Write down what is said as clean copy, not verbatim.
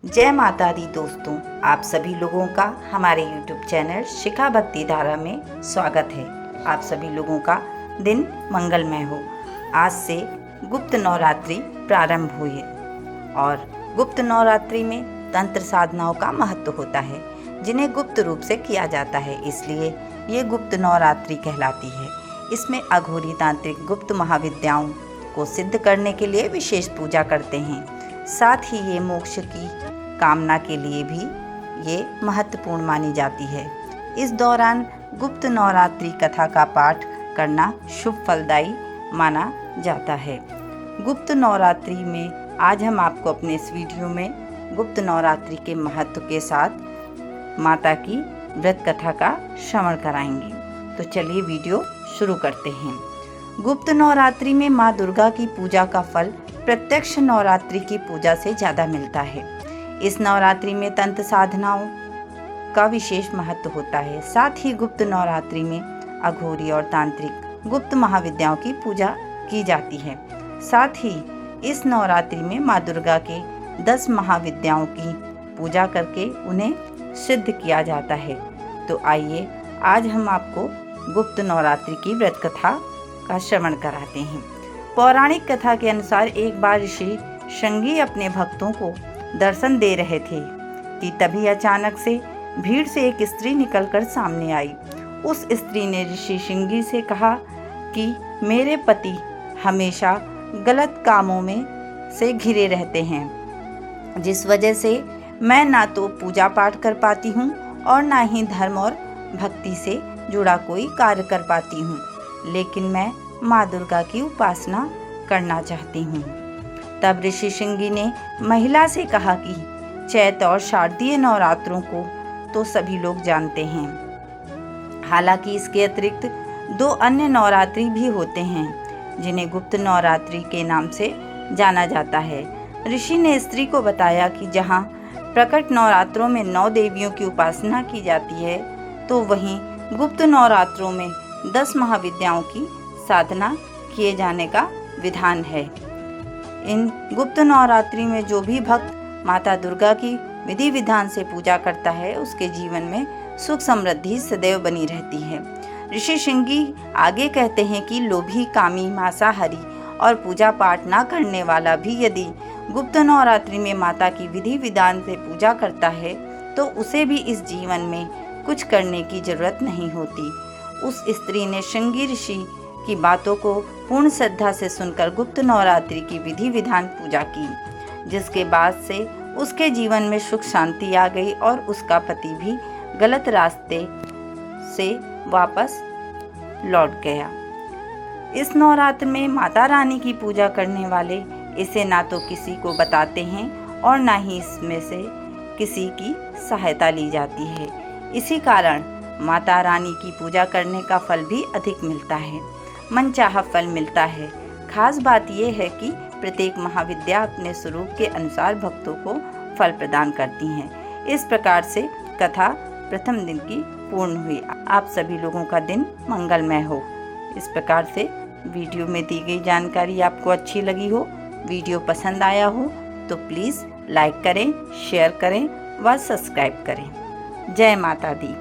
जय माता दी दोस्तों, आप सभी लोगों का हमारे YouTube चैनल शिखा भक्ति धारा में स्वागत है। आप सभी लोगों का दिन मंगलमय हो। आज से गुप्त नवरात्रि प्रारंभ हुई है और गुप्त नवरात्रि में तंत्र साधनाओं का महत्व होता है, जिन्हें गुप्त रूप से किया जाता है, इसलिए ये गुप्त नवरात्रि कहलाती है। इसमें अघोरी तांत्रिक गुप्त महाविद्याओं को सिद्ध करने के लिए विशेष पूजा करते हैं। साथ ही ये मोक्ष की कामना के लिए भी ये महत्वपूर्ण मानी जाती है। इस दौरान गुप्त नवरात्रि कथा का पाठ करना शुभ फलदायी माना जाता है। गुप्त नवरात्रि में आज हम आपको अपने इस वीडियो में गुप्त नवरात्रि के महत्व के साथ माता की व्रत कथा का श्रवण कराएंगे। तो चलिए वीडियो शुरू करते हैं। गुप्त नवरात्रि में माँ दुर्गा की पूजा का फल प्रत्यक्ष नवरात्रि की पूजा से ज़्यादा मिलता है। इस नवरात्रि में तंत्र साधनाओं का विशेष महत्व होता है। साथ ही गुप्त नवरात्रि में अघोरी और तांत्रिक गुप्त महाविद्याओं की पूजा की जाती है। साथ ही इस नवरात्रि में माँ दुर्गा के 10 महाविद्याओं की पूजा करके उन्हें सिद्ध किया जाता है। तो आइए आज हम आपको गुप्त नवरात्रि की व्रत कथा का श्रवण कराते हैं। पौराणिक कथा के अनुसार एक बार ऋषि शृंगी अपने भक्तों को दर्शन दे रहे थे कि तभी अचानक से भीड़ से एक स्त्री निकलकर सामने आई। उस स्त्री ने ऋषि शृंगी से कहा कि मेरे पति हमेशा गलत कामों में से घिरे रहते हैं, जिस वजह से मैं ना तो पूजा पाठ कर पाती हूँ और ना ही धर्म और भक्ति से जुड़ा कोई कार्य कर पाती हूँ, लेकिन मैं माँ दुर्गा की उपासना करना चाहती हूँ। तब ऋषि शृंगी ने महिला से कहा कि चैत और शारदीय नवरात्रों को तो सभी लोग जानते हैं, हालांकि इसके अतिरिक्त 2 अन्य नवरात्रि भी होते हैं जिन्हें गुप्त नवरात्रि के नाम से जाना जाता है। ऋषि ने स्त्री को बताया कि जहाँ प्रकट नवरात्रों में 9 देवियों की उपासना की जाती है, तो वहीं गुप्त नवरात्रों में 10 महाविद्याओं की साधना किए जाने का विधान है। इन गुप्त नवरात्रि में जो भी भक्त माता दुर्गा की विधि विधान से पूजा करता है, उसके जीवन में सुख समृद्धि सदैव बनी रहती है। ऋषि शृंगी आगे कहते हैं कि लोभी, कामी, मांसाहारी और पूजा पाठ ना करने वाला भी यदि गुप्त नवरात्रि में माता की विधि विधान से पूजा करता है, तो उसे भी इस जीवन में कुछ करने की जरूरत नहीं होती। उस स्त्री ने शृंगी ऋषि की बातों को पूर्ण श्रद्धा से सुनकर गुप्त नवरात्रि की विधि विधान पूजा की, जिसके बाद से उसके जीवन में सुख शांति आ गई और उसका पति भी गलत रास्ते से वापस लौट गया। इस नवरात्र में माता रानी की पूजा करने वाले इसे ना तो किसी को बताते हैं और ना ही इसमें से किसी की सहायता ली जाती है। इसी कारण माता रानी की पूजा करने का फल भी अधिक मिलता है, मनचाहा फल मिलता है। खास बात यह है कि प्रत्येक महाविद्या अपने स्वरूप के अनुसार भक्तों को फल प्रदान करती हैं। इस प्रकार से कथा प्रथम दिन की पूर्ण हुई। आप सभी लोगों का दिन मंगलमय हो। इस प्रकार से वीडियो में दी गई जानकारी आपको अच्छी लगी हो, वीडियो पसंद आया हो, तो प्लीज़ लाइक करें, शेयर करें व सब्सक्राइब करें। जय माता दी।